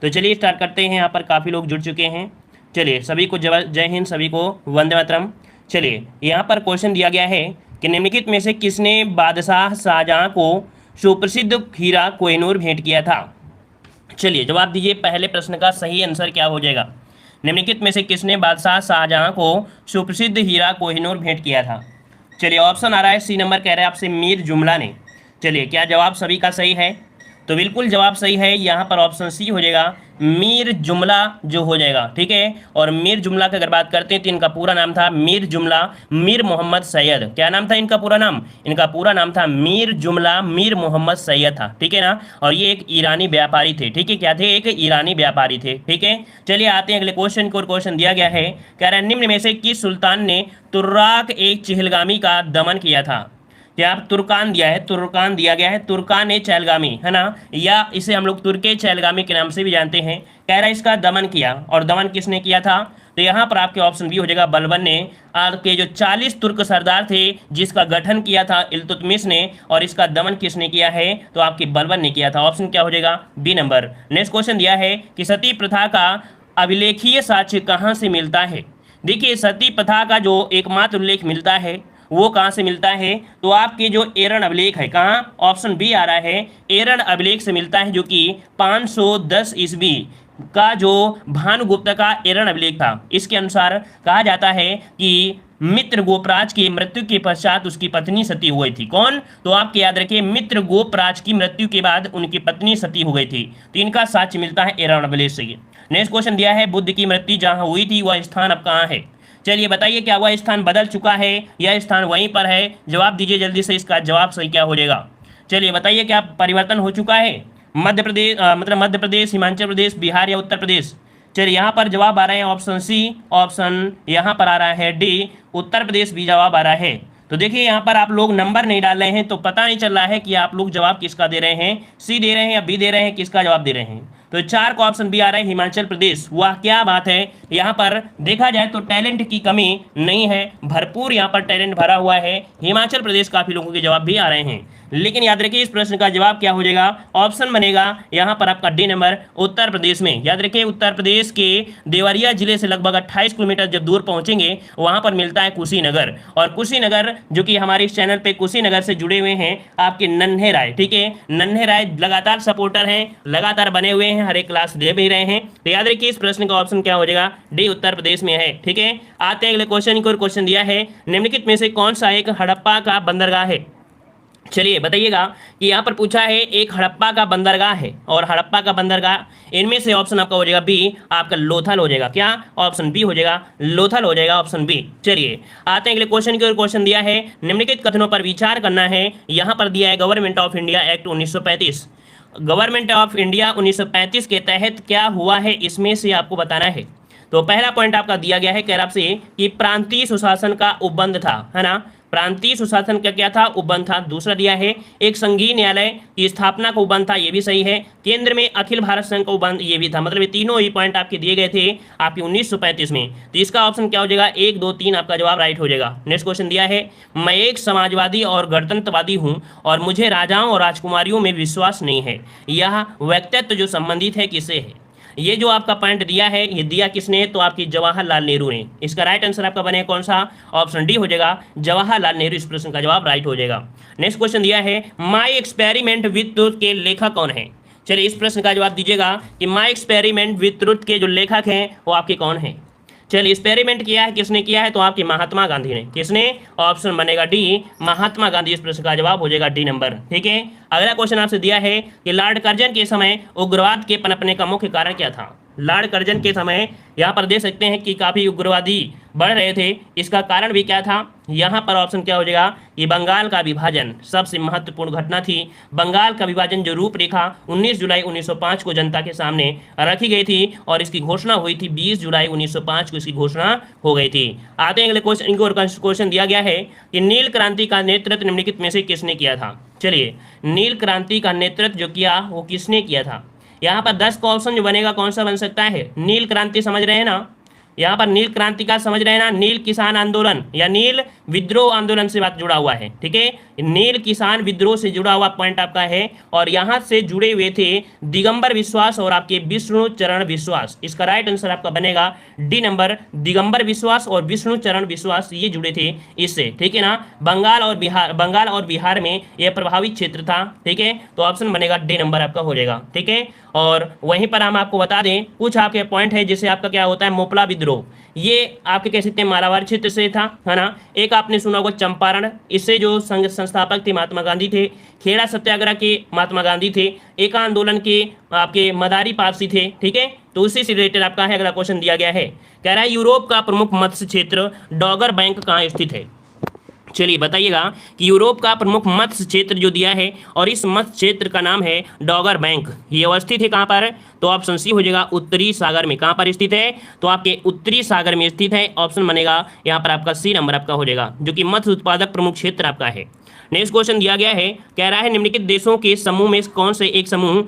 तो चलिए स्टार्ट करते हैं। यहाँ पर काफ़ी लोग जुड़ चुके हैं। चलिए सभी को जय हिंद, सभी को वंदे मातरम। चलिए यहाँ पर क्वेश्चन दिया गया है कि निम्नलिखित में से किसने बादशाह शाहजहां को सुप्रसिद्ध हीरा कोहिनूर भेंट किया था। चलिए जवाब दीजिए, पहले प्रश्न का सही आंसर क्या हो जाएगा। निम्नलिखित में से किसने बादशाह शाहजहां को सुप्रसिद्ध हीरा कोहिनूर भेंट किया था। चलिए ऑप्शन आ रहा है सी नंबर, कह रहे हैं आपसे मीर जुमला ने। चलिए क्या जवाब सभी का सही है? तो बिल्कुल जवाब सही है। यहाँ पर ऑप्शन सी हो जाएगा, मीर जुमला जो हो जाएगा। ठीक है, और मीर जुमला की अगर बात करते हैं तो इनका पूरा नाम था मीर जुमला मीर मोहम्मद सैयद। क्या नाम था इनका पूरा नाम? इनका पूरा नाम था मीर जुमला मीर मोहम्मद सैयद था। ठीक है ना, और ये एक ईरानी व्यापारी थे। ठीक है, क्या थे? एक ईरानी व्यापारी थे। ठीक है, चलिए आते हैं अगले क्वेश्चन को। क्वेश्चन दिया गया है, कह रहा है निम्न में से किस सुल्तान ने तुर्राक एक चहलगामी का दमन किया था। क्या तुर्कान दिया है, तुर्कान दिया गया है, तुर्कान ए चहलगामी है ना, या इसे हम लोग तुर्के चहलगामी के नाम से भी जानते हैं। कह रहा है इसका दमन किया, और दमन किसने किया था? तो यहाँ पर आपके ऑप्शन बी हो जाएगा, बलबन ने। आपके जो 40 तुर्क सरदार थे जिसका गठन किया था इल्तुतमिश ने, और इसका दमन किसने किया है? तो आपके बलबन ने किया था। ऑप्शन क्या हो जाएगा? B number. नेक्स्ट क्वेश्चन दिया है कि सती प्रथा का अभिलेखीय साक्ष्य कहाँ से मिलता है। देखिए सती प्रथा का जो एकमात्र उल्लेख मिलता है वो कहाँ से मिलता है? तो आपके जो एरन अभिलेख है, कहाँ? ऑप्शन बी आ रहा है, एरन अभिलेख से मिलता है, जो कि 510 ईस्वी का जो भानुगुप्त का एरन अभिलेख था। इसके अनुसार कहा जाता है कि मित्र गोपराज की मृत्यु के पश्चात उसकी पत्नी सती हो गई थी। कौन? तो आपके याद रखिए, मित्र गोपराज की मृत्यु के बाद उनकी पत्नी सती हो गई थी। तो इनका साक्ष्य मिलता है एरन अभिलेख से। नेक्स्ट क्वेश्चन दिया है, बुद्ध की मृत्यु जहाँ हुई थी वह स्थान अब कहाँ है। चलिए बताइए, क्या वह स्थान बदल चुका है या स्थान वहीं पर है? जवाब दीजिए जल्दी से, इसका जवाब सही क्या हो जाएगा। चलिए बताइए, क्या परिवर्तन हो चुका है? मध्य प्रदेश मतलब मध्य प्रदेश, हिमाचल प्रदेश, बिहार या उत्तर प्रदेश। चलिए यहाँ पर जवाब आ रहा है ऑप्शन सी, ऑप्शन यहाँ पर आ रहा है डी, उत्तर प्रदेश भी जवाब आ रहा है। तो देखिए यहाँ पर आप लोग नंबर नहीं डाल रहे हैं तो पता नहीं चल रहा है कि आप लोग जवाब किसका दे रहे हैं, सी दे रहे हैं या बी दे रहे हैं, किसका जवाब दे रहे हैं। तो 4 का ऑप्शन बी आ रहा है, हिमाचल प्रदेश। वाह क्या बात है, यहाँ पर देखा जाए तो टैलेंट की कमी नहीं है, भरपूर यहाँ पर टैलेंट भरा हुआ है। हिमाचल प्रदेश काफी लोगों के जवाब भी आ रहे हैं, लेकिन याद रखिए इस प्रश्न का जवाब क्या हो जाएगा? ऑप्शन बनेगा यहाँ पर आपका डी नंबर, उत्तर प्रदेश में। याद रखिए उत्तर प्रदेश के देवरिया जिले से लगभग 28 किलोमीटर जब दूर पहुंचेंगे वहां पर मिलता है कुशीनगर। और कुशीनगर जो कि हमारे इस चैनल पे कुशीनगर से जुड़े हुए हैं आपके नन्हे राय। ठीक है, नन्हे राय लगातार सपोर्टर हैं, लगातार बने हुए हैं, हर एक क्लास दे भी रहे हैं। तो याद रखिए इस प्रश्न का ऑप्शन क्या हो जाएगा? डी, उत्तर प्रदेश में है। ठीक है, आते हैं अगले क्वेश्चन को। क्वेश्चन दिया है, निम्नलिखित में से कौन सा एक हड़प्पा का बंदरगाह है। चलिए बताइएगा कि यहाँ पर पूछा है एक हड़प्पा का बंदरगाह है, और हड़प्पा का बंदरगाह इनमें से ऑप्शन आपका हो जाएगा बी, आपका लोथल हो जाएगा। क्या? ऑप्शन बी हो जाएगा, लोथल हो जाएगा, ऑप्शन बी। चलिए आते हैं अगले क्वेश्चन की ओर। क्वेश्चन दिया है, निम्नलिखित कथनों पर विचार करना है। यहाँ पर दिया है government of India act 1935। Government of India 1935 के तहत क्या हुआ है, इसमें से आपको बताना है। तो पहला पॉइंट आपका दिया गया है, कह रहा आपसे कि प्रांतीय सुशासन का उपबंध था, है ना, प्रांतीय सुशासन का क्या था? उपबंध था। दूसरा दिया है एक संघीय न्यायालय की स्थापना का उपबंध था, ये भी सही है। केंद्र में अखिल भारत संघ का उपबंध, ये भी था। मतलब ये तीनों ही पॉइंट आपके दिए गए थे आपके 1935 में। तो इसका ऑप्शन क्या हो जाएगा? 1, 2, 3 आपका जवाब राइट हो जाएगा। नेक्स्ट क्वेश्चन दिया है, मैं एक समाजवादी और गणतंत्रवादी हूँ और मुझे राजाओं और राजकुमारियों में विश्वास नहीं है। यह व्यक्तित्व जो संबंधित है किससे है? ये जो आपका पॉइंट दिया है, ये दिया किसने? तो आपकी जवाहरलाल नेहरू ने। इसका राइट आंसर आपका बनेगा कौन सा? ऑप्शन डी हो जाएगा, जवाहरलाल नेहरू। इस प्रश्न का जवाब राइट हो जाएगा। नेक्स्ट क्वेश्चन दिया है, माई एक्सपेरिमेंट विथ ट्रुथ के लेखक कौन है। चलिए इस प्रश्न का जवाब दीजिएगा कि माई एक्सपेरिमेंट विथ ट्रुथ के जो लेखक हैं वो आपके कौन है। चलिए एक्सपेरिमेंट किया है, किसने किया है? तो आपके महात्मा गांधी ने। किसने? ऑप्शन बनेगा डी, महात्मा गांधी। इस प्रश्न का जवाब हो जाएगा डी नंबर। ठीक है, अगला क्वेश्चन आपसे दिया है कि लॉर्ड कर्जन के समय उग्रवाद के पनपने का मुख्य कारण क्या था। लॉर्ड कर्जन के समय यहाँ पर देख सकते हैं कि काफ़ी उग्रवादी बढ़ रहे थे, इसका कारण भी क्या था? यहाँ पर ऑप्शन क्या हो जाएगा कि बंगाल का विभाजन सबसे महत्वपूर्ण घटना थी। बंगाल का विभाजन जो रूपरेखा 19 जुलाई 1905 को जनता के सामने रखी गई थी, और इसकी घोषणा हुई थी 20 जुलाई 1905 को इसकी घोषणा हो गई थी। आते हैं अगले क्वेश्चन को। क्वेश्चन दिया गया है कि नील क्रांति का नेतृत्व निम्नलिखित में से किसने किया था। चलिए नील क्रांति का नेतृत्व जो किया वो किसने किया था। यहाँ पर 10 का ऑप्शन जो बनेगा कौन सा बन सकता है? नील क्रांति समझ रहे हैं ना, यहाँ पर नील क्रांति का समझ रहे हैं ना, नील किसान आंदोलन या नील विद्रोह आंदोलन से बात जुड़ा हुआ है। ठीक है, नील किसान विद्रोह से जुड़ा हुआ पॉइंट आपका है, और यहां से जुड़े हुए थे दिगंबर विश्वास और आपके विष्णु चरण विश्वास। इसका राइट आंसर आपका बनेगा डी नंबर, दिगंबर विश्वास और विष्णु चरण विश्वास, ये जुड़े थे इससे, ठीक है ना। बंगाल और बिहार में यह प्रभावित क्षेत्र था, ठीक है। तो ऑप्शन बनेगा डी नंबर आपका हो जाएगा, ठीक है। और वहीं पर हम आपको बता दें कुछ आपके पॉइंट है, जैसे आपका क्या होता है मोपला विद्रोह, ये आपके कह सकते हैं मालाबार क्षेत्र से था, है ना। एक आपने सुना होगा चंपारण, इससे जो संघ संस्थापक थे महात्मा गांधी थे। खेड़ा सत्याग्रह के महात्मा गांधी थे। एका आंदोलन के आपके मदारी पारसी थे, ठीक है। तो उसी से रिलेटेड आपका है अगला क्वेश्चन दिया गया है, कह रहा है यूरोप का प्रमुख मत्स्य क्षेत्र डॉगर बैंक कहाँ स्थित है। चलिए बताइएगा कि यूरोप का प्रमुख मत्स्य क्षेत्र जो दिया है, और इस मत्स्य क्षेत्र का नाम है डॉगर बैंक। ये अवस्थित है कहाँ पर, तो ऑप्शन सी हो जाएगा उत्तरी सागर में। कहाँ पर स्थित है, तो आपके उत्तरी सागर में स्थित है। ऑप्शन बनेगा यहाँ पर आपका सी नंबर आपका हो जाएगा, जो कि मत्स्य उत्पादक प्रमुख क्षेत्र आपका है। नेक्स्ट क्वेश्चन दिया गया है, कह रहा है निम्नलिखित देशों के समूह में कौन से एक समूह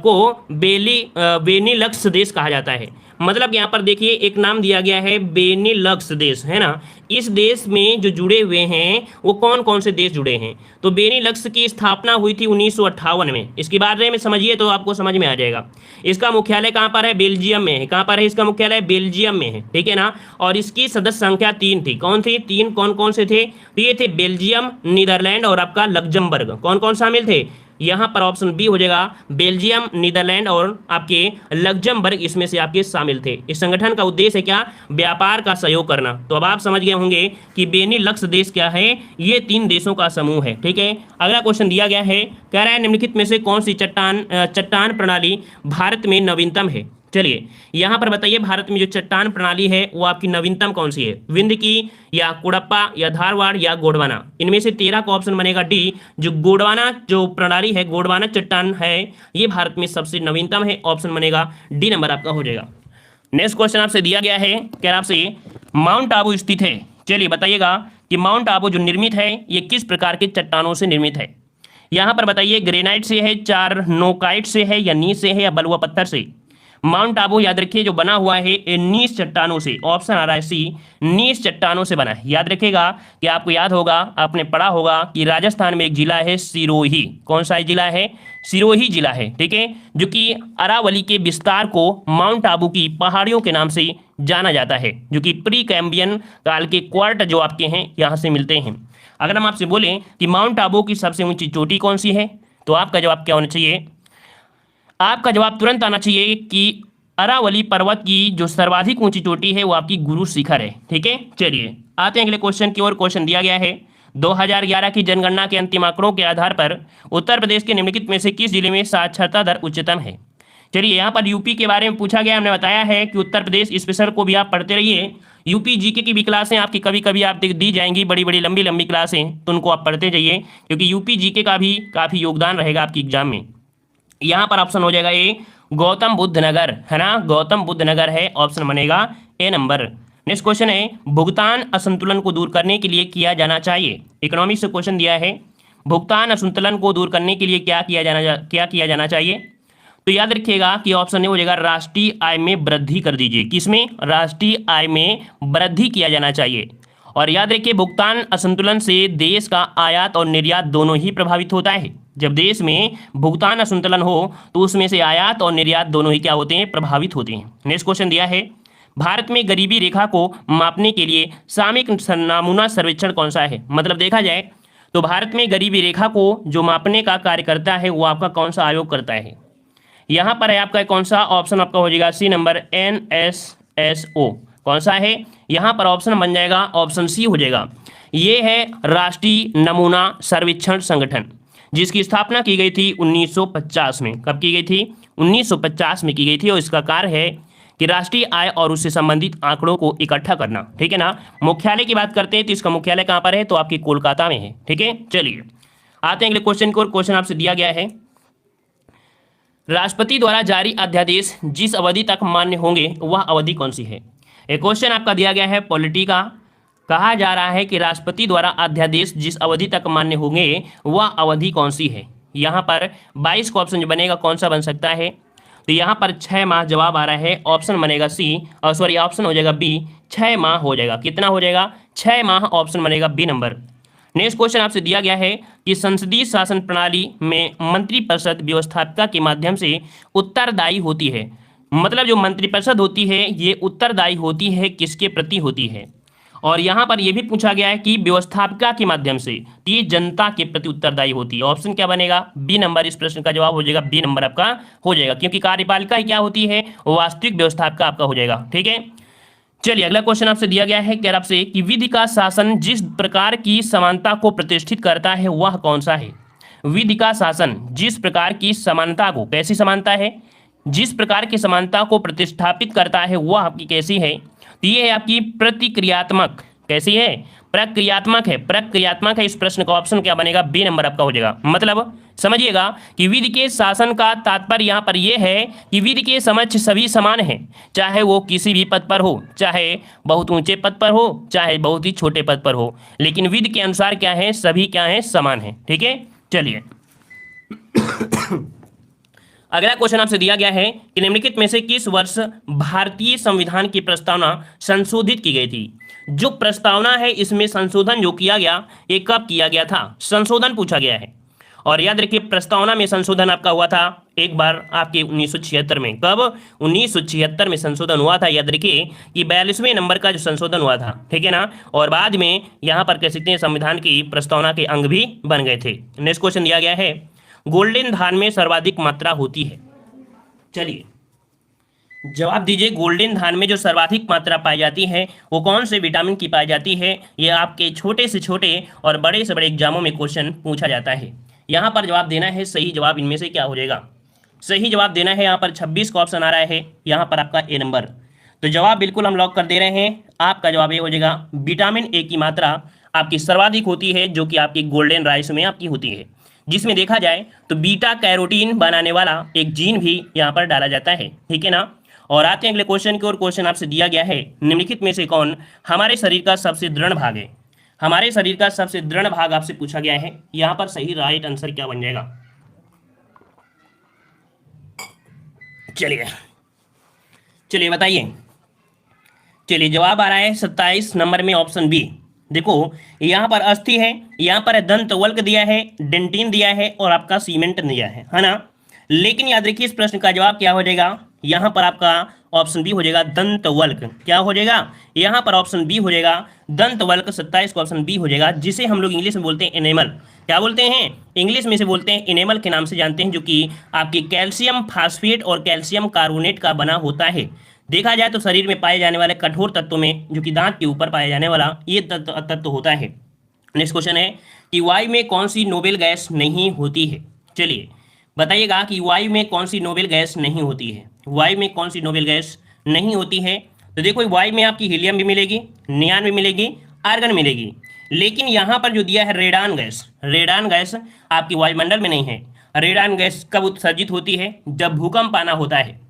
को बेनिलक्स देश कहा जाता है। मतलब यहाँ पर देखिए एक नाम दिया गया है बेनिलक्स देश, है ना। इस देश में जो जुड़े हुए हैं वो कौन कौन से देश जुड़े हैं, तो बेनिलक्स की स्थापना हुई थी 1958 में। इसके बारे में समझिए तो आपको समझ में आ जाएगा। इसका मुख्यालय कहाँ पर है, बेल्जियम में है। कहाँ पर है इसका मुख्यालय, बेल्जियम में है, ठीक है ना। और इसकी सदस्य संख्या 3 थी। कौन थी, 3 कौन कौन से थे, तो ये थे बेल्जियम, नीदरलैंड और आपका लग्जमबर्ग। कौन कौन शामिल थे, यहाँ पर ऑप्शन बी हो जाएगा, बेल्जियम, नीदरलैंड और आपके लग्जमबर्ग इसमें से आपके शामिल थे। इस संगठन का उद्देश्य है क्या, व्यापार का सहयोग करना। तो अब आप समझ गए होंगे कि बेनिलक्स देश क्या है, ये 3 देशों का समूह है, ठीक है। अगला क्वेश्चन दिया गया है, कह रहा है निम्नलिखित में से कौन सी चट्टान प्रणाली भारत में नवीनतम है। चलिए यहाँ पर बताइए भारत में जो चट्टान प्रणाली है वो आपकी नवीनतम कौन सी है, विंध्य की या कुड़प्पा या धारवाड़ या गोंडवाना। इनमें से 13 का ऑप्शन बनेगा डी, जो गोंडवाना जो प्रणाली है, गोंडवाना चट्टान है, ये भारत में सबसे नवीनतम है। ऑप्शन बनेगा डी नंबर आपका हो जाएगा। नेक्स्ट क्वेश्चन आपसे दिया गया है, कह रहा आपसे माउंट आबू स्थित है। चलिए बताइएगा कि माउंट आबू जो निर्मित है ये किस प्रकार के चट्टानों से निर्मित है। यहाँ पर बताइए ग्रेनाइट से है, चारनोकाइट से है, या नीस से है, या बलुआ पत्थर से। माउंट आबू याद रखिए जो बना हुआ है नीस चट्टानों से। ऑप्शन आ रहा है सी, नीस चट्टानों से बना है। याद रखिएगा कि आपको याद होगा, आपने पढ़ा होगा कि राजस्थान में एक जिला है सिरोही। कौन सा जिला है, सिरोही जिला है, ठीक है, जो कि अरावली के विस्तार को माउंट आबू की पहाड़ियों के नाम से जाना जाता है, जो कि प्री कैम्बियन काल के क्वार्ट जो आपके हैं यहाँ से मिलते हैं। अगर हम आपसे बोलें कि माउंट आबू की सबसे ऊंची चोटी कौन सी है, तो आपका जवाब क्या होना चाहिए, आपका जवाब तुरंत आना चाहिए कि अरावली पर्वत की जो सर्वाधिक ऊंची चोटी है वो आपकी गुरु शिखर है, ठीक है। चलिए आते हैं अगले क्वेश्चन की ओर। क्वेश्चन दिया गया है 2011 की जनगणना के अंतिम आंकड़ों के आधार पर उत्तर प्रदेश के निम्नलिखित में से किस जिले में साक्षरता दर उच्चतम है। चलिए यहाँ पर यूपी के बारे में पूछा गया, हमने बताया है कि उत्तर प्रदेश स्पेशल को भी आप पढ़ते रहिए। यूपी जीके की भी क्लासें आपकी कभी कभी आप दी जाएंगी, बड़ी बड़ी लंबी लंबी क्लासें, तो उनको आप पढ़ते जाइए, क्योंकि यूपी जीके का भी काफ़ी योगदान रहेगा आपकी एग्जाम में। यहाँ पर ऑप्शन हो जाएगा ए, गौतम बुद्ध नगर, है ना, गौतम बुद्ध नगर है। ऑप्शन बनेगा ए नंबर। नेक्स्ट क्वेश्चन है भुगतान असंतुलन को दूर करने के लिए किया जाना चाहिए। इकोनॉमिक्स से क्वेश्चन दिया है, भुगतान असंतुलन को दूर करने के लिए क्या किया जाना चाहिए। तो याद रखिएगा कि ऑप्शन ए हो जाएगा राष्ट्रीय आय में वृद्धि कर दीजिए। किसमें, राष्ट्रीय आय में वृद्धि किया जाना चाहिए। और याद रखिए भुगतान असंतुलन से देश का आयात और निर्यात दोनों ही प्रभावित होता है। जब देश में भुगतान असंतुलन हो तो उसमें से आयात और निर्यात दोनों ही क्या होते हैं, प्रभावित होते हैं। नेक्स्ट क्वेश्चन दिया है भारत में गरीबी रेखा को मापने के लिए सामयिक नमूना सर्वेक्षण कौन सा है। मतलब देखा जाए तो भारत में गरीबी रेखा को जो मापने का कार्य करता है वो आपका कौन सा आयोग करता है। यहाँ पर है आपका कौन सा, ऑप्शन आपका हो जाएगा सी नंबर NSSO। कौन सा है, यहाँ पर ऑप्शन बन जाएगा ऑप्शन सी हो जाएगा। ये है राष्ट्रीय नमूना सर्वेक्षण संगठन, जिसकी स्थापना की गई थी 1950 में। कब की गई थी, 1950 में की गई थी। और इसका कार्य है कि राष्ट्रीय आय और उससे संबंधित आंकड़ों को इकट्ठा करना, ठीक है ना। मुख्यालय की बात करते हैं तो इसका मुख्यालय कहाँ पर है, तो आपकी कोलकाता में है, ठीक है। चलिए आते हैं अगले क्वेश्चन को। क्वेश्चन आपसे दिया गया है राष्ट्रपति द्वारा जारी अध्यादेश जिस अवधि तक मान्य होंगे वह अवधि कौन सी है। एक क्वेश्चन आपका दिया गया है पॉलिटी का, कहा जा रहा है कि राष्ट्रपति द्वारा अध्यादेश जिस अवधि तक मान्य होंगे वह अवधि कौन सी है। यहाँ पर 22 का ऑप्शन जो बनेगा कौन सा बन सकता है, तो यहाँ पर 6 माह जवाब आ रहा है। ऑप्शन बनेगा सी, और सॉरी ऑप्शन हो जाएगा बी, 6 माह हो जाएगा। कितना हो जाएगा, 6 माह। ऑप्शन बनेगा बी नंबर। नेक्स्ट क्वेश्चन आपसे दिया गया है कि संसदीय शासन प्रणाली में मंत्रिपरिषद व्यवस्थापिका के माध्यम से उत्तरदायी होती है। मतलब जो मंत्रिपरिषद होती है ये उत्तरदायी होती है किसके प्रति होती है? और यहाँ पर यह भी पूछा गया है कि व्यवस्थापिका के माध्यम से, तो ये जनता के प्रति उत्तरदायी होती है। ऑप्शन क्या बनेगा? बी नंबर इस प्रश्न का जवाब हो जाएगा, बी नंबर आपका हो जाएगा, क्योंकि कार्यपालिका ही क्या होती है? वास्तविक व्यवस्थापिका आपका हो जाएगा। ठीक है, चलिए अगला क्वेश्चन आपसे दिया गया है, कह रहा आपसे कि विधि का शासन जिस प्रकार की समानता को प्रतिष्ठित करता है वह कौन सा है? विधि का शासन जिस प्रकार की समानता को, कैसी समानता है? जिस प्रकार की समानता को प्रतिष्ठापित करता है वह आपकी कैसी है? तो ये है आपकी प्रतिक्रियात्मक। कैसी है? प्रक्रियात्मक है। प्रक्रियात्मक है। इस प्रश्न का ऑप्शन क्या बनेगा? बी नंबर आपका हो जाएगा। मतलब समझिएगा कि विधि के शासन का तात्पर्य यहाँ पर यह है कि विधि के समक्ष सभी समान हैं, चाहे वो किसी भी पद पर हो, चाहे बहुत ऊंचे पद पर हो, चाहे बहुत ही छोटे पद पर हो, लेकिन विधि के अनुसार क्या है? सभी क्या है? समान है। ठीक है, चलिए अगला क्वेश्चन आपसे दिया गया है कि निम्नलिखित में से किस वर्ष भारतीय संविधान की प्रस्तावना संशोधित की गई थी? जो प्रस्तावना है इसमें संशोधन जो किया गया ये कब किया गया था? संशोधन पूछा गया है। और याद रखिए प्रस्तावना में संशोधन आपका हुआ था एक बार आपके 1976 में। कब? 1976 में संशोधन हुआ था। याद रखिए कि 42वें नंबर का जो संशोधन हुआ था, ठीक है ना। और बाद में यहाँ पर कह सकते हैं संविधान की प्रस्तावना के अंग भी बन गए थे। नेक्स्ट क्वेश्चन दिया गया है, गोल्डन धान में सर्वाधिक मात्रा होती है। चलिए जवाब दीजिए, गोल्डन धान में जो सर्वाधिक मात्रा पाई जाती है वो कौन से विटामिन की पाई जाती है? ये आपके छोटे से छोटे और बड़े से बड़े एग्जामों में क्वेश्चन पूछा जाता है। यहाँ पर जवाब देना है, सही जवाब इनमें से क्या हो जाएगा? सही जवाब देना है, यहाँ पर 26 का ऑप्शन आ रहा है, यहाँ पर आपका ए नंबर। तो जवाब बिल्कुल हम लॉक कर दे रहे हैं, आपका जवाब ये हो जाएगा, विटामिन ए की मात्रा आपकी सर्वाधिक होती है जो कि आपकी गोल्डन राइस में आपकी होती है, जिसमें देखा जाए तो बीटा कैरोटीन बनाने वाला एक जीन भी यहाँ पर डाला जाता है। ठीक है ना। और आते हैं अगले क्वेश्चन की ओर। क्वेश्चन आपसे दिया गया है, निम्नलिखित में से कौन हमारे शरीर का सबसे दृढ़ भाग है? हमारे शरीर का सबसे दृढ़ भाग आपसे पूछा गया है। यहाँ पर सही राइट आंसर क्या बन जाएगा? चलिए बताइए। चलिए जवाब आ रहा है 27 नंबर में, ऑप्शन बी। देखो यहाँ पर अस्थि है, यहाँ पर दंत वल्क दिया है, डेंटिन दिया है और आपका सीमेंट दिया है ना। लेकिन याद रखिए इस प्रश्न का जवाब क्या हो जाएगा? यहाँ पर आपका ऑप्शन बी हो जाएगा, दंत वल्क। क्या हो जाएगा? यहाँ पर ऑप्शन बी हो जाएगा, दंत वल्क। 27 का ऑप्शन बी हो जाएगा, जिसे हम लोग इंग्लिश में बोलते हैं एनेमल। क्या बोलते हैं? इंग्लिश में से बोलते हैं एनेमल के नाम से जानते हैं, जो कि आपकी कैल्शियम फास्फेट और कैल्शियम कार्बोनेट का बना होता है। देखा जाए तो शरीर में पाए जाने वाले कठोर तत्वों में जो कि दांत के ऊपर पाया जाने वाला ये तत्व होता है। नेक्स्ट क्वेश्चन है कि वायु में कौन सी नोबेल गैस नहीं होती है? चलिए बताइएगा कि वायु में कौन सी नोबेल गैस नहीं होती है? वायु में कौन सी नोबेल गैस नहीं होती है? तो देखो वायु में आपकी हीलियम भी मिलेगी, नियान भी मिलेगी, आर्गन मिलेगी, लेकिन यहाँ पर जो दिया है रेडान गैस, रेडान गैस आपकी वायुमंडल में नहीं है। रेडान गैस कब उत्सर्जित होती है? जब भूकंप आना होता है।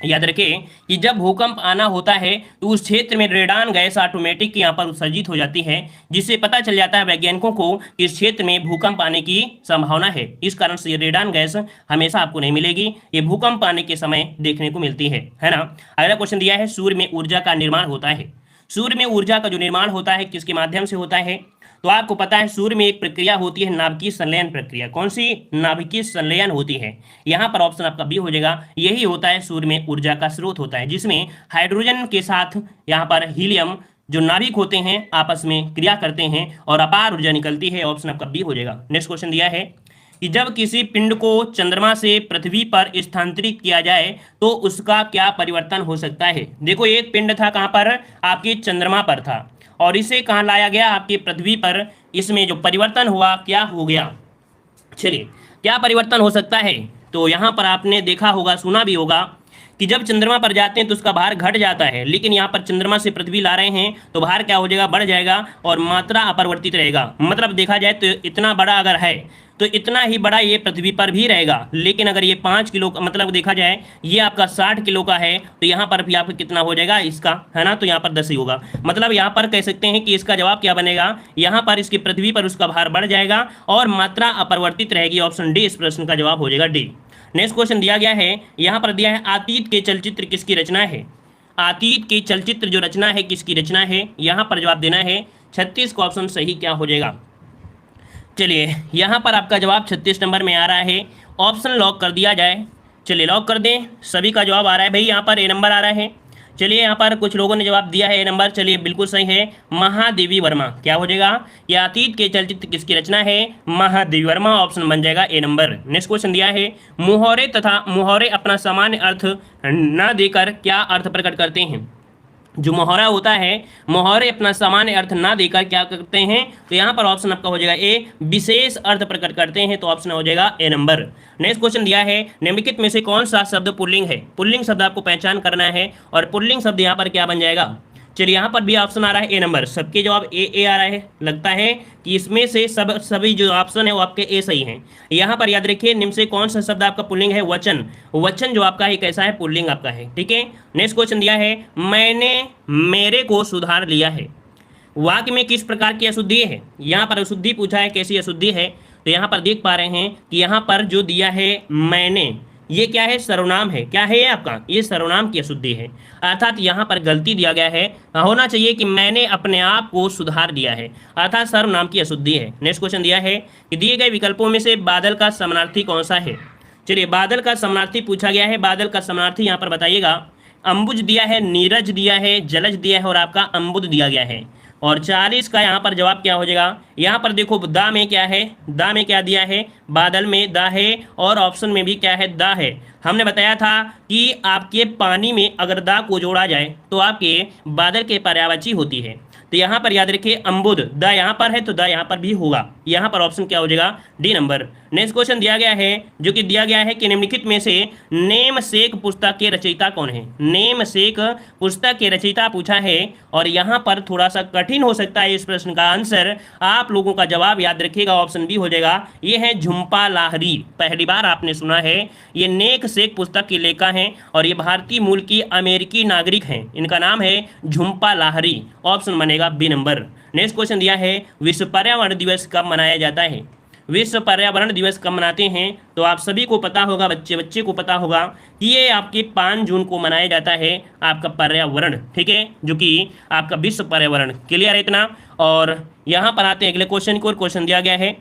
याद रखें कि जब भूकंप आना होता है तो उस क्षेत्र में रेडान गैस ऑटोमेटिक यहाँ पर उत्सर्जित हो जाती है, जिससे पता चल जाता है वैज्ञानिकों को कि इस क्षेत्र में भूकंप आने की संभावना है। इस कारण से ये रेडान गैस हमेशा आपको नहीं मिलेगी, ये भूकंप आने के समय देखने को मिलती है ना। अगला क्वेश्चन दिया है, सूर्य में ऊर्जा का निर्माण होता है। सूर्य में ऊर्जा का जो निर्माण होता है किसके माध्यम से होता है? तो आपको पता है सूर्य में एक प्रक्रिया होती है, नाभिकीय संलयन प्रक्रिया। कौन सी? नाभिकीय संलयन होती है। यहाँ पर ऑप्शन आपका बी हो जाएगा, यही होता है सूर्य में ऊर्जा का स्रोत होता है, जिसमें हाइड्रोजन के साथ यहाँ पर हीलियम जो नाभिक होते हैं आपस में क्रिया करते हैं और अपार ऊर्जा निकलती है। ऑप्शन आपका बी हो जाएगा। नेक्स्ट क्वेश्चन दिया है कि जब किसी पिंड को चंद्रमा से पृथ्वी पर स्थानांतरित किया जाए तो उसका क्या परिवर्तन हो सकता है? देखो एक पिंड था कहाँ पर? आपके चंद्रमा पर था, और इसे कहाँ लाया गया? आपकी पृथ्वी पर। इसमें जो परिवर्तन हुआ क्या हो गया? चलिए क्या परिवर्तन हो सकता है? तो यहाँ पर आपने देखा होगा, सुना भी होगा कि जब चंद्रमा पर जाते हैं तो उसका भार घट जाता है, लेकिन यहाँ पर चंद्रमा से पृथ्वी ला रहे हैं तो भार क्या हो जाएगा? बढ़ जाएगा और मात्रा अपरिवर्तित रहेगा। मतलब देखा जाए तो इतना बड़ा अगर है तो इतना ही बड़ा ये पृथ्वी पर भी रहेगा, लेकिन अगर ये 5 किलो का मतलब देखा जाए ये आपका 60 किलो का है तो यहाँ पर भी आपका कितना हो जाएगा इसका, है ना। तो यहाँ पर 10 ही होगा। मतलब यहाँ पर कह सकते हैं कि इसका जवाब क्या बनेगा? यहाँ पर इसकी पृथ्वी पर उसका भार बढ़ जाएगा और मात्रा अपरिवर्तित रहेगी। ऑप्शन डी इस प्रश्न का जवाब हो जाएगा, डी। नेक्स्ट क्वेश्चन दिया गया है, यहाँ पर दिया है अतीत के चलचित्र किसकी रचना है? अतीत के चलचित्र जो रचना है किसकी रचना है? यहाँ पर जवाब देना है 36 का ऑप्शन सही क्या हो जाएगा? चलिए यहाँ पर आपका जवाब 36 नंबर में आ रहा है। ऑप्शन लॉक कर दिया जाए। चलिए लॉक कर दें। सभी का जवाब आ रहा है भाई, यहाँ पर ए नंबर आ रहा है। चलिए यहाँ पर कुछ लोगों ने जवाब दिया है ए नंबर। चलिए बिल्कुल सही है, महादेवी वर्मा। क्या हो जाएगा? यह अतीत के चलचित्र किसकी रचना है? महादेवी वर्मा। ऑप्शन बन जाएगा ए नंबर। नेक्स्ट क्वेश्चन दिया है, मुहावरे तथा मुहावरे अपना सामान्य अर्थ न देकर क्या अर्थ प्रकट करते हैं? जो मुहावरा होता है, मुहावरे अपना सामान्य अर्थ ना देकर क्या करते हैं? तो यहाँ पर ऑप्शन आपका हो जाएगा ए, विशेष अर्थ प्रकट करते हैं। तो ऑप्शन हो जाएगा ए नंबर। नेक्स्ट क्वेश्चन दिया है, निम्नलिखित में से कौन सा शब्द पुल्लिंग है? पुल्लिंग शब्द आपको पहचान करना है और पुल्लिंग शब्द यहाँ पर क्या बन जाएगा? चलिए यहाँ पर भी ऑप्शन आ रहा है ए नंबर। सबके जवाब ए आ रहा है। लगता है कि इसमें से सभी जो ऑप्शन है वो आपके ए सही हैं। यहाँ पर याद रखिए, निम्न से कौन सा शब्द आपका पुल्लिंग है? वचन। वचन जो आपका है कैसा है? पुल्लिंग आपका है। ठीक है। नेक्स्ट क्वेश्चन दिया है, मैंने मेरे को सुधार लिया है। वाक्य में किस प्रकार की अशुद्धि है? यहाँ पर अशुद्धि पूछा है, कैसी अशुद्धि है? तो यहाँ पर देख पा रहे हैं कि यहाँ पर जो दिया है मैंने, ये क्या है? सर्वनाम है। क्या है ये आपका? ये सर्वनाम की अशुद्धि है। अर्थात यहाँ पर गलती दिया गया है, होना चाहिए कि मैंने अपने आप को सुधार दिया है, अर्थात सर्वनाम की अशुद्धि है। नेक्स्ट क्वेश्चन दिया है कि दिए गए विकल्पों में से बादल का समानार्थी कौन सा है? चलिए बादल का समानार्थी पूछा गया है। बादल का समानार्थी यहाँ पर बताइएगा। अंबुज दिया है, नीरज दिया है, जलज दिया है और आपका अम्बुद दिया गया है। और 40 का यहाँ पर जवाब क्या हो जाएगा? यहाँ पर देखो दा में क्या है? दा में क्या दिया है? बादल में दा है और ऑप्शन में भी क्या है? दा है। हमने बताया था कि आपके पानी में अगर दा को जोड़ा जाए तो आपके बादल के पर्यायवाची होती है। तो यहाँ पर याद रखिए अम्बुद, दा यहाँ पर है तो दा यहाँ पर भी होगा। यहाँ पर ऑप्शन क्या हो जाएगा? D number. नेक्स्ट क्वेश्चन दिया गया है, जो कि दिया गया है कि निम्नलिखित में से नेम सेक पुस्तक के रचयिता कौन है? नेम सेक पुस्तक के रचयिता पूछा है और यहाँ पर थोड़ा सा कठिन हो सकता है इस प्रश्न का आंसर। आप लोगों का जवाब याद रखिएगा, ऑप्शन बी हो जाएगा। ये है झुम्पा लाहिरी। पहली बार आपने सुना है। ये नेक सेक पुस्तक की लेखिका हैं और ये भारतीय मूल की अमेरिकी नागरिक हैं। इनका नाम है झुम्पा लाहिरी। ऑप्शन बनेगा बी नंबर। नेक्स्ट क्वेश्चन दिया है, विश्व पर्यावरण दिवस कब मनाया जाता है? विश्व पर्यावरण दिवस कब मनाते हैं? तो आप सभी को पता होगा, बच्चे को पता होगा कि ये आपके 5 जून को मनाया जाता है आपका पर्यावरण। ठीक है, जो कि आपका विश्व पर्यावरण। क्लियर है इतना? और यहाँ पर आते हैं अगले क्वेश्चन को। क्वेश्चन दिया गया है,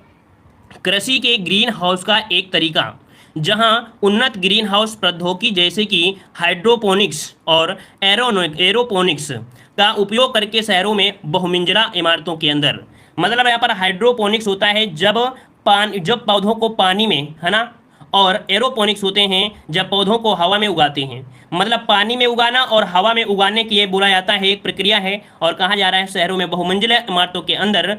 कृषि के ग्रीन हाउस का एक तरीका जहां उन्नत ग्रीन हाउस प्रौद्योगिकी जैसे कि हाइड्रोपोनिक्स और एरोपोनिक्स का उपयोग करके शहरों में बहुमंजिला इमारतों के अंदर, मतलब यहाँ पर हाइड्रोपोनिक्स होता है जब पौधों को पानी में, है ना, और एरोपोनिक्स होते हैं जब पौधों को हवा में उगाते हैं। मतलब पानी में उगाना और हवा में उगाने की ये बोला जाता है, एक प्रक्रिया है। और कहा जा रहा है शहरों में बहुमंजिला इमारतों के अंदर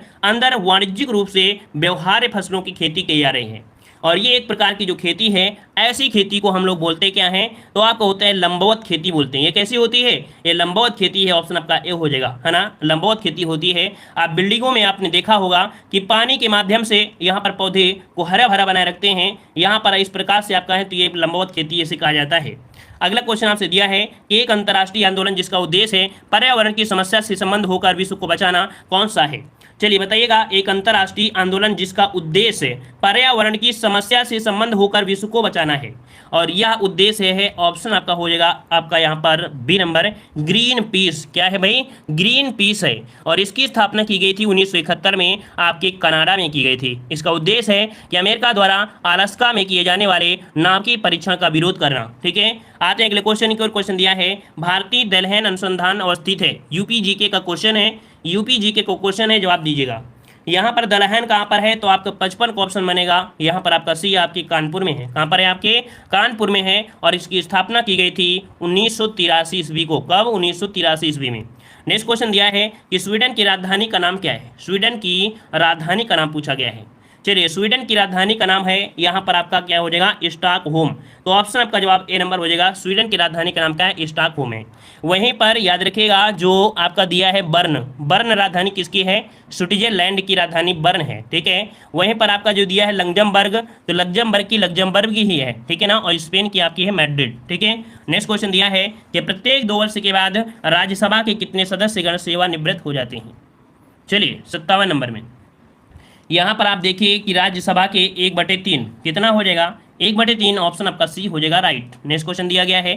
वाणिज्यिक रूप से व्यवहार्य फसलों की खेती की जा रही है। और ये एक प्रकार की जो खेती है, ऐसी खेती को हम लोग बोलते क्या हैं? तो आपको होता है लंबवत खेती बोलते हैं। ये कैसी होती है? ये लंबवत खेती है। ऑप्शन आपका ए हो जाएगा, है ना। लंबवत खेती होती है। आप बिल्डिंगों में आपने देखा होगा कि पानी के माध्यम से यहाँ पर पौधे को हरा भरा बनाए रखते हैं। यहाँ पर इस प्रकार से आपका है, तो ये लंबवत खेती इसे कहा जाता है। अगला क्वेश्चन आपसे दिया है कि एक अंतर्राष्ट्रीय आंदोलन जिसका उद्देश्य है पर्यावरण की समस्या से संबंध होकर विश्व को बचाना, कौन सा है? चलिए बताइएगा। एक अंतर्राष्ट्रीय आंदोलन जिसका उद्देश्य पर्यावरण की समस्या से संबंध होकर विश्व को बचाना है और यह उद्देश्य है, ऑप्शन आपका हो जाएगा आपका यहाँ पर बी नंबर, ग्रीन पीस। क्या है भाई? ग्रीन पीस है। और इसकी स्थापना की गई थी 1971 में आपके कनाडा में की गई थी। इसका उद्देश्य है कि अमेरिका द्वारा अलास्का में किए जाने वाले नाभिकीय परीक्षण का विरोध करना। ठीक है। आते हैं अगले क्वेश्चन की ओर। क्वेश्चन दिया है, भारतीय दलहन अनुसंधान अवस्थित है। यूपी जीके का क्वेश्चन है। यूपी जीके को क्वेश्चन है, जवाब दीजिएगा। यहाँ पर दलहन कहाँ पर है? तो आपका 55 का ऑप्शन बनेगा। यहाँ पर आपका सी आपकी कानपुर में है। कहाँ पर है? आपके कानपुर में है। और इसकी स्थापना की गई थी 1983 ईस्वी को। कब? 1983 ईस्वी में। नेक्स्ट क्वेश्चन दिया है कि स्वीडन की राजधानी का नाम क्या है? स्वीडन की राजधानी का नाम पूछा गया है। चलिए, स्वीडन की राजधानी का नाम है, यहाँ पर आपका क्या हो जाएगा? स्टॉकहोम। तो ऑप्शन आपका जवाब ए नंबर हो जाएगा। स्वीडन की राजधानी का नाम क्या है? स्टॉकहोम है। वहीं पर याद रखिएगा जो आपका दिया है बर्न राजधानी किसकी है? स्विट्जरलैंड की राजधानी बर्न है। ठीक है। वहीं पर आपका जो दिया है लग्जमबर्ग, तो लग्जमबर्ग ही है। ठीक है ना। और स्पेन की आपकी है मैड्रिड। ठीक है। नेक्स्ट क्वेश्चन दिया है कि प्रत्येक 2 वर्ष के बाद राज्यसभा के कितने सदस्यगण सेवानिवृत्त हो जाते हैं? चलिए 57 नंबर में यहाँ पर आप देखिए कि राज्यसभा के 1/3 कितना हो जाएगा? 1/3। ऑप्शन आपका सी हो जाएगा, राइट। नेक्स्ट क्वेश्चन दिया गया है,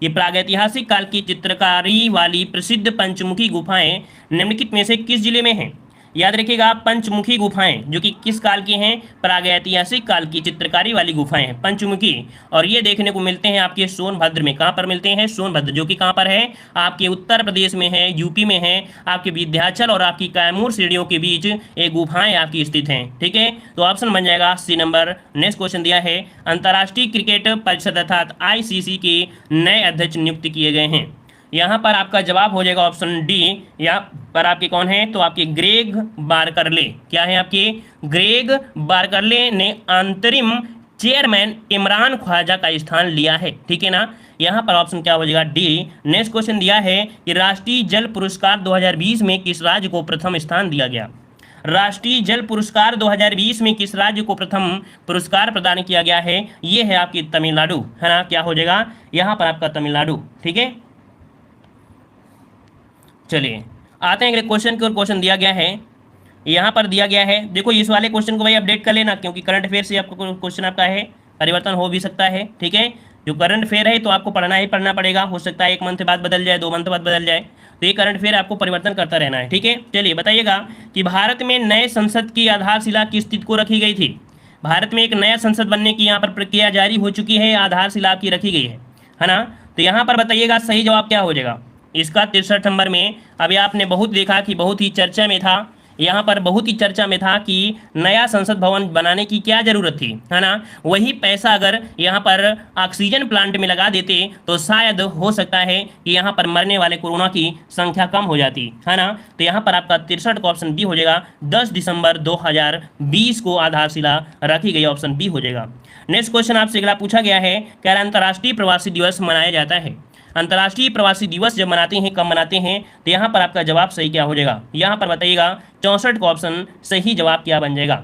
ये प्रागैतिहासिक काल की चित्रकारी वाली प्रसिद्ध पंचमुखी गुफाएं निम्नलिखित में से किस जिले में हैं? याद रखिएगा पंचमुखी गुफाएं, जो कि किस काल की हैं, प्रागैतिहासिक काल की चित्रकारी वाली गुफाएं हैं पंचमुखी। और ये देखने को मिलते हैं आपके सोनभद्र में। कहाँ पर मिलते हैं, सोनभद्र, जो कि कहाँ पर है, आपके उत्तर प्रदेश में है, यूपी में है, आपके विंध्याचल और आपकी कैमूर श्रेणियों के बीच ये गुफाएं आपकी स्थित हैं। ठीक है, तो ऑप्शन बन जाएगा सी नंबर। नेक्स्ट क्वेश्चन दिया है, अंतर्राष्ट्रीय क्रिकेट परिषद अर्थात आईसीसी के नए अध्यक्ष नियुक्त किए गए हैं। यहाँ पर आपका जवाब हो जाएगा ऑप्शन डी। यहाँ पर आपके कौन है, तो आपके ग्रेग बारकरले। क्या है आपके, ग्रेग बारकरले ने अंतरिम चेयरमैन इमरान ख्वाजा का स्थान लिया है। ठीक है ना, यहाँ पर ऑप्शन क्या हो जाएगा, डी। नेक्स्ट क्वेश्चन दिया है कि राष्ट्रीय जल पुरस्कार 2020 में किस राज्य को प्रथम स्थान दिया गया। राष्ट्रीय जल पुरस्कार 2020 में किस राज्य को प्रथम पुरस्कार प्रदान किया गया है, ये है आपकी तमिलनाडु, है ना। क्या हो जाएगा यहाँ पर आपका तमिलनाडु। ठीक है, चलिए आते हैं अगले क्वेश्चन की ओर। क्वेश्चन दिया गया है, यहाँ पर दिया गया है, देखो इस वाले क्वेश्चन को भाई अपडेट कर लेना, क्योंकि करंट अफेयर से आपको क्वेश्चन आपका है परिवर्तन हो भी सकता है। ठीक है, जो करंट अफेयर है तो आपको पढ़ना ही पढ़ना पड़ेगा, हो सकता है 1 मंथ बाद बदल जाए, 2 मंथ बाद बदल जाए, तो ये करंट अफेयर आपको परिवर्तन करता रहना है। ठीक है, चलिए बताइएगा कि भारत में नए संसद की आधारशिला किस तिथि को रखी गई थी। भारत में एक नया संसद बनने की यहाँ पर प्रक्रिया जारी हो चुकी है, आधारशिला आपकी रखी गई है ना। तो यहाँ पर बताइएगा सही जवाब क्या हो जाएगा इसका 63 नंबर में। अभी आपने बहुत देखा कि बहुत ही चर्चा में था, यहाँ पर बहुत ही चर्चा में था कि नया संसद भवन बनाने की क्या जरूरत थी, है ना। वही पैसा अगर यहाँ पर ऑक्सीजन प्लांट में लगा देते तो शायद हो सकता है कि यहाँ पर मरने वाले कोरोना की संख्या कम हो जाती, है ना। तो यहाँ पर आपका 63 का ऑप्शन बी हो जाएगा। 10 दिसंबर 2020 को आधारशिला रखी गई, ऑप्शन बी हो जाएगा। नेक्स्ट क्वेश्चन आपसे अगला पूछा गया है, क्या अंतर्राष्ट्रीय प्रवासी दिवस मनाया जाता है। अंतर्राष्ट्रीय प्रवासी दिवस जब मनाते हैं, कब मनाते हैं, तो यहाँ पर आपका जवाब सही क्या हो जाएगा, यहाँ पर बताइएगा 64 का ऑप्शन सही जवाब क्या बन जाएगा।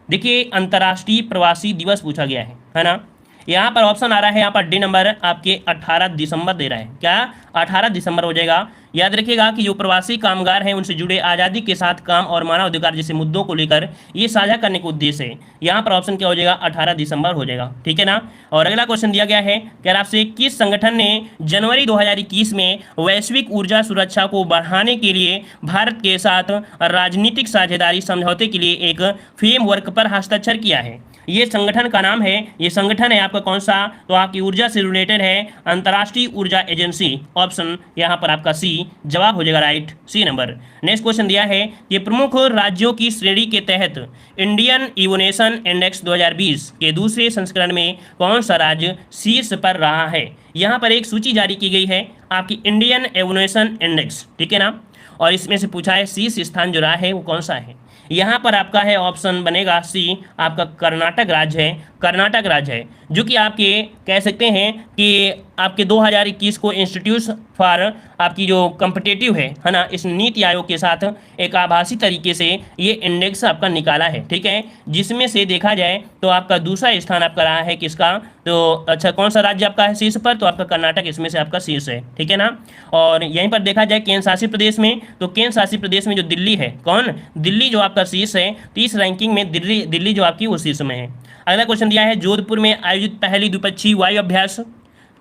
देखिए अंतर्राष्ट्रीय प्रवासी दिवस पूछा गया है ना। यहाँ पर ऑप्शन आ रहा है, यहाँ पर डी नंबर आपके 18 दिसंबर दे रहा है, क्या 18 दिसंबर हो जाएगा। याद रखिएगा कि जो प्रवासी कामगार हैं उनसे जुड़े आज़ादी के साथ काम और मानव अधिकार जैसे मुद्दों को लेकर ये साझा करने का उद्देश्य है। यहाँ पर ऑप्शन क्या हो जाएगा, 18 दिसंबर हो जाएगा। ठीक है ना। और अगला क्वेश्चन दिया गया है, क्या आपसे किस संगठन ने जनवरी 2021 में वैश्विक ऊर्जा सुरक्षा को बढ़ाने के लिए भारत के साथ राजनीतिक साझेदारी समझौते के लिए एक फ्रेमवर्क पर हस्ताक्षर किया है। ये संगठन का नाम है, ये संगठन है आपका कौन सा, तो आपकी ऊर्जा से रिलेटेड है, अंतर्राष्ट्रीय ऊर्जा एजेंसी। ऑप्शन यहाँ पर आपका सी जवाब हो जाएगा, right, C number. Next question दिया है कि प्रमुख राज्यों की श्रेणी के तहत इंडियन इवोनेशन इंडेक्स 2020 के दूसरे संस्करण में कौन सा राज्य शीर्ष पर रहा है। यहाँ पर एक सूची जारी की गई है आपकी इंडियन इवोनेशन इंडेक्स, ठीक है ना। और इसमें से पूछा है शीर्ष स्थान जो रहा है वो कौन सा है। यहाँ पर आपका है ऑप्शन बनेगा सी, आपका कर्नाटक राज्य है, कर्नाटक राज्य है, जो कि आपके कह सकते हैं कि आपके 2021 को इंस्टीट्यूट फॉर आपकी जो कम्पिटेटिव है ना, इस नीति आयोग के साथ एक आभासी तरीके से ये इंडेक्स आपका निकाला है। ठीक है, जिसमें से देखा जाए तो आपका दूसरा स्थान आपका रहा है किसका, तो अच्छा कौन सा राज्य आपका है शीर्ष पर, तो आपका कर्नाटक इसमें से आपका शीर्ष है। ठीक है ना। और यहीं पर देखा जाए केंद्र शासित प्रदेश में, तो केंद्र शासित प्रदेश में जो दिल्ली है, कौन, दिल्ली जो आपका शीर्ष है, तो इस रैंकिंग में दिल्ली जो आपकी वो शीर्ष में है। अगला क्वेश्चन दिया है, जोधपुर में आयोजित पहली द्विपक्षीय वायु अभ्यास,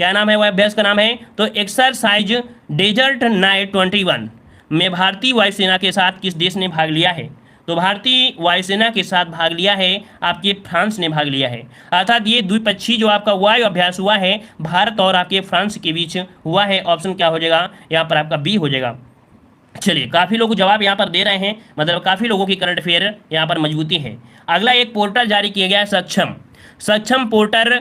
क्या नाम है वायु अभ्यास का नाम है, तो एक्सरसाइज डेजर्ट नाइट 21 में भारतीय वायुसेना के साथ किस देश ने भाग लिया है। तो भारतीय वायुसेना के साथ भाग लिया है आपके फ्रांस ने भाग लिया है। अर्थात ये द्विपक्षीय जो आपका वायु अभ्यास हुआ है भारत और आपके फ्रांस के बीच हुआ है। ऑप्शन क्या हो जाएगा, यहाँ पर आपका बी हो जाएगा। चलिए काफ़ी लोग जवाब यहाँ पर दे रहे हैं, मतलब काफ़ी लोगों की करंट अफेयर यहाँ पर मजबूती है। अगला एक पोर्टल जारी किया गया है सक्षम, सक्षम पोर्टल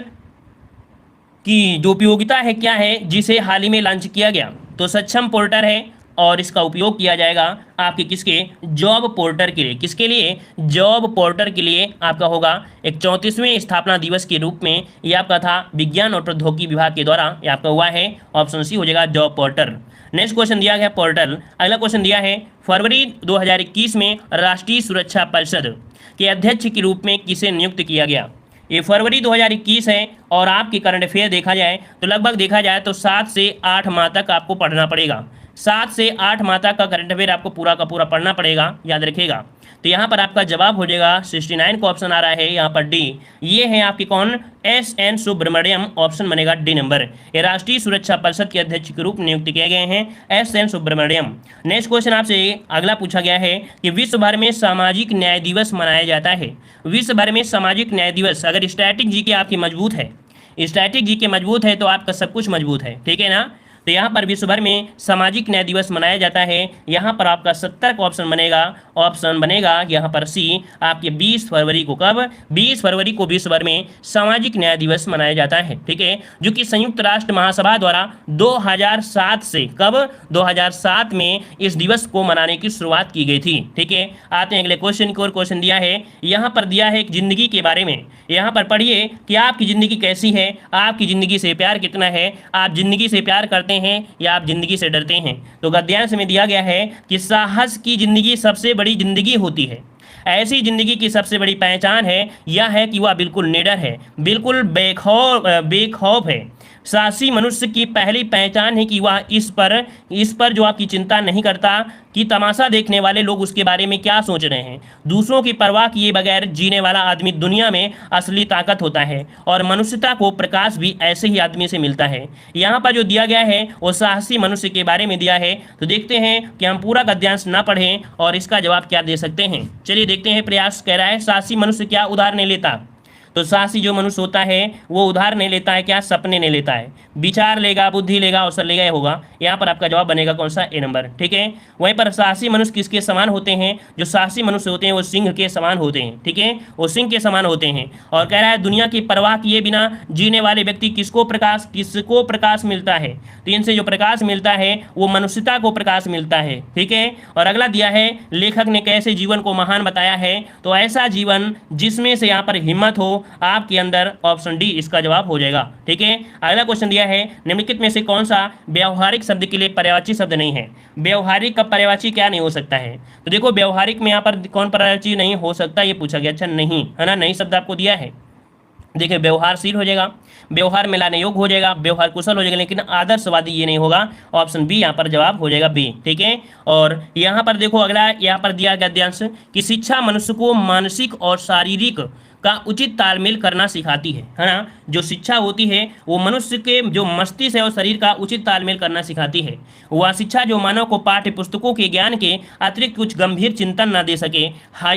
की जो उपयोगिता है क्या है, जिसे हाल ही में लॉन्च किया गया। तो सक्षम पोर्टल है और इसका उपयोग किया जाएगा आपके किसके, जॉब पोर्टल के लिए। किसके लिए, जॉब पोर्टल के लिए आपका होगा एक 34वें स्थापना दिवस के रूप में ये आपका था विज्ञान और प्रौद्योगिकी विभाग के द्वारा ये आपका हुआ है। ऑप्शन सी हो जाएगा जॉब पोर्टल। नेक्स्ट क्वेश्चन दिया गया पोर्टल। अगला क्वेश्चन दिया है, फरवरी 2021 में राष्ट्रीय सुरक्षा परिषद के अध्यक्ष के रूप में किसे नियुक्त किया गया। ये फरवरी 2021 है और आपकी करंट अफेयर देखा जाए तो लगभग देखा जाए तो 7 से 8 माह तक आपको पढ़ना पड़ेगा। 7 से 8 माह तक का करंट अफेयर आपको पूरा का पूरा पढ़ना पड़ेगा, याद रखिएगा। तो यहाँ पर आपका जवाब हो जाएगा 69 का ऑप्शन आ रहा है यहाँ पर डी। ये है आपके कौन, एस एन सुब्रमण्यम, ऑप्शन बनेगा डी नंबर। ये राष्ट्रीय सुरक्षा परिषद के अध्यक्ष के रूप में नियुक्त किए गए हैं S N Subrahmanyam. Next question आपसे अगला पूछा गया है कि विश्व भर में सामाजिक न्याय दिवस मनाया जाता है। विश्व भर में सामाजिक न्याय दिवस, अगर स्टैटिक जीके आपकी मजबूत है, स्टैटिक जीके मजबूत है तो आपका सब कुछ मजबूत है, ठीक है ना। तो यहाँ पर विश्व भर में सामाजिक न्याय दिवस मनाया जाता है। यहाँ पर आपका 70 का ऑप्शन बनेगा, ऑप्शन बनेगा यहाँ पर सी आपके 20 फरवरी को। कब, 20 फरवरी को विश्व भर में सामाजिक न्याय दिवस मनाया जाता है, ठीक है, जो कि संयुक्त राष्ट्र महासभा द्वारा 2007 से, कब, 2007 में इस दिवस को मनाने की शुरुआत की गई थी, ठीक है। आते हैं अगले क्वेश्चन की ओर। क्वेश्चन दिया है, यहाँ पर दिया है एक जिंदगी के बारे में। यहाँ पर पढ़िए कि आपकी जिंदगी कैसी है, आपकी जिंदगी से प्यार कितना है, आप जिंदगी से प्यार करते हैं या आप जिंदगी से डरते हैं। तो गद्यांश में दिया गया है कि साहस की जिंदगी सबसे बड़ी जिंदगी होती है। ऐसी जिंदगी की सबसे बड़ी पहचान है यह है कि वह बिल्कुल निडर है, बिल्कुल बेखौफ है। साहसी मनुष्य की पहली पहचान है कि वह इस पर जो आपकी चिंता नहीं करता कि तमाशा देखने वाले लोग उसके बारे में क्या सोच रहे हैं। दूसरों की परवाह किए बगैर जीने वाला आदमी दुनिया में असली ताकत होता है और मनुष्यता को प्रकाश भी ऐसे ही आदमी से मिलता है। यहाँ पर जो दिया गया है वो साहसी मनुष्य के बारे में दिया है। तो देखते हैं कि हम पूरा गद्यांश ना पढ़ें और इसका जवाब क्या दे सकते हैं। चलिए देखते हैं। प्रयास कह रहा है साहसी मनुष्य क्या उधार नहीं लेता। तो साहसी जो मनुष्य होता है वो उधार नहीं लेता है, क्या, सपने नहीं लेता है, विचार लेगा, बुद्धि लेगा, अवसर लेगा, ये होगा। यहाँ पर आपका जवाब बनेगा कौन सा, ए नंबर, ठीक है। वहीं पर साहसी मनुष्य किसके समान होते हैं, जो साहसी मनुष्य होते हैं वो सिंह के समान होते हैं, ठीक है, वो सिंह के समान होते हैं। और कह रहा है दुनिया की परवाह किए बिना जीने वाले व्यक्ति किसको प्रकाश मिलता है। तो इनसे जो प्रकाश मिलता है वो मनुष्यता को प्रकाश मिलता है, ठीक है। और अगला दिया है लेखक ने कैसे जीवन को महान बताया है। तो ऐसा जीवन जिसमें से यहाँ पर हिम्मत हो आपके अंदर, ऑप्शन डी इसका जवाब हो जाएगा, ठीक है। अगला क्वेश्चन दिया है निम्नलिखित में से कौन सा व्यवहारिक शब्द के लिए पर्यायवाची शब्द नहीं है। व्यवहारिक का पर्यायवाची क्या नहीं हो सकता है। तो देखो व्यवहारिक में यहाँ पर कौन पर्यायवाची नहीं हो सकता, ये पूछा गया। अच्छा नहीं है ना, नहीं शब्द आपको दिया है। देखिए व्यवहारशील हो जाएगा, व्यवहार में लाने योग्य हो जाएगा, व्यवहार कुशल हो जाएगा, लेकिन आदर्शवादी ये नहीं होगा। ऑप्शन बी यहाँ पर जवाब हो जाएगा बी, ठीक है। और यहाँ पर देखो अगला यहाँ पर दिया गद्यांश कि शिक्षा मनुष्य को मानसिक और शारीरिक का उचित तालमेल करना सिखाती है ना। जो शिक्षा होती है वो मनुष्य के जो मस्तिष्क है और शरीर का उचित तालमेल करना सिखाती है। वह शिक्षा जो मानव को पाठ्य पुस्तकों के ज्ञान के अतिरिक्त कुछ गंभीर चिंतन न दे सके।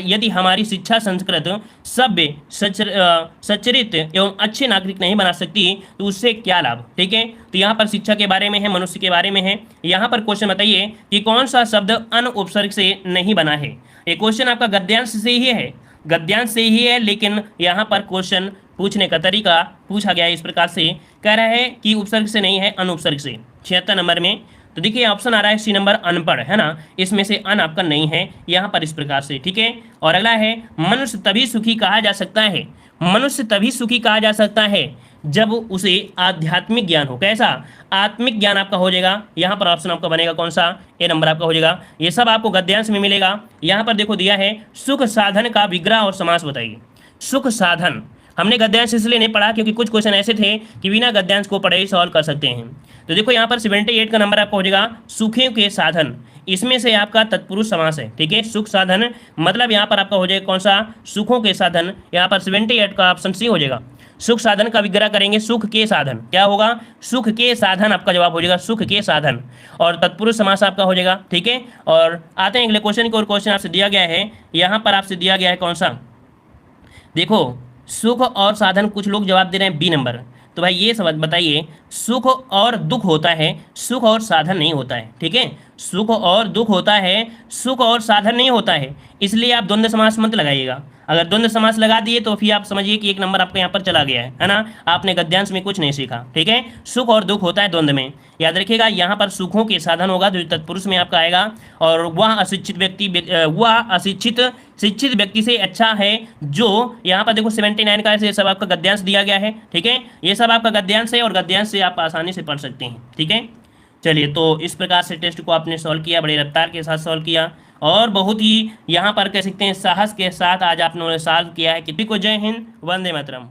यदि हमारी शिक्षा संस्कृत, सभ्य, सच्चरित एवं अच्छे नागरिक नहीं बना सकती तो उससे क्या लाभ, ठीक है। तो यहाँ पर शिक्षा के बारे में है, मनुष्य के बारे में है। यहाँ पर क्वेश्चन बताइए कि कौन सा शब्द अन उपसर्ग से नहीं बना है। ये क्वेश्चन आपका गद्यांश से ही है, गद्यांश से ही है, लेकिन यहाँ पर क्वेश्चन पूछने का तरीका पूछा गया है इस प्रकार से। कह रहा है कि उपसर्ग से नहीं है, अनुपसर्ग से। 76 नंबर में तो देखिए ऑप्शन आ रहा है सी नंबर अनपढ़, है ना। इसमें से अन आपका नहीं है यहाँ पर इस प्रकार से, ठीक है। और अगला है मनुष्य तभी सुखी कहा जा सकता है। मनुष्य तभी सुखी कहा जा सकता है जब उसे आध्यात्मिक ज्ञान हो। कैसा, आत्मिक ज्ञान आपका हो जाएगा। यहाँ पर ऑप्शन आपका बनेगा कौन सा, ए नंबर आपका हो जाएगा। ये सब आपको गद्यांश में मिलेगा। यहाँ पर देखो दिया है सुख साधन का विग्रह और समास बताइए। सुख साधन हमने गद्यांश इसलिए नहीं पढ़ा क्योंकि कुछ क्वेश्चन ऐसे थे कि बिना गद्यांश को पढ़े ही सॉल्व कर सकते हैं। तो देखो यहाँ पर 78 का नंबर आपका हो जाएगा सुखों के साधन। इसमें से आपका तत्पुरुष समास है, ठीक है। सुख साधन मतलब यहाँ पर आपका हो जाएगा कौन सा, सुखों के साधन। यहाँ पर 78 का ऑप्शन सी हो जाएगा। सुख साधन का विग्रह करेंगे, सुख के साधन क्या होगा, सुख के साधन आपका जवाब हो जाएगा, सुख के साधन। और तत्पुरुष समास आपका हो जाएगा, ठीक है। और आते हैं अगले क्वेश्चन को। और क्वेश्चन आपसे दिया गया है, यहाँ पर आपसे दिया गया है कौन सा, देखो सुख और साधन। कुछ लोग जवाब दे रहे हैं बी नंबर। तो भाई ये समझ बताइए, सुख और दुख होता है, सुख और साधन नहीं होता है, ठीक है। सुख और दुख होता है, सुख और साधन नहीं होता है। इसलिए आप द्वंद्व समास मत लगाइएगा। अगर द्वंद्व समास लगा दिए तो फिर आप समझिए कि एक नंबर आपका यहाँ पर चला गया है ना। आपने गद्यांश में कुछ नहीं सीखा, ठीक है। सुख और दुख होता है द्वंद्व में, याद रखिएगा। यहाँ पर सुखों के साधन होगा जो तत्पुरुष में आपका आएगा। और वह अशिक्षित व्यक्ति, वह शिक्षित व्यक्ति से अच्छा है जो, यहाँ पर देखो 79 का ये सब आपका गद्यांश दिया गया है, ठीक है। ये सब आपका गद्यांश है और गद्यांश से आप आसानी से पढ़ सकते हैं, ठीक है। चलिए तो इस प्रकार से टेस्ट को आपने सॉल्व किया, बड़े रफ्तार के साथ सॉल्व किया और बहुत ही यहाँ पर कह सकते हैं साहस के साथ आज आपने सॉल्व किया है। किसी को जय हिंद, वंदे मातरम।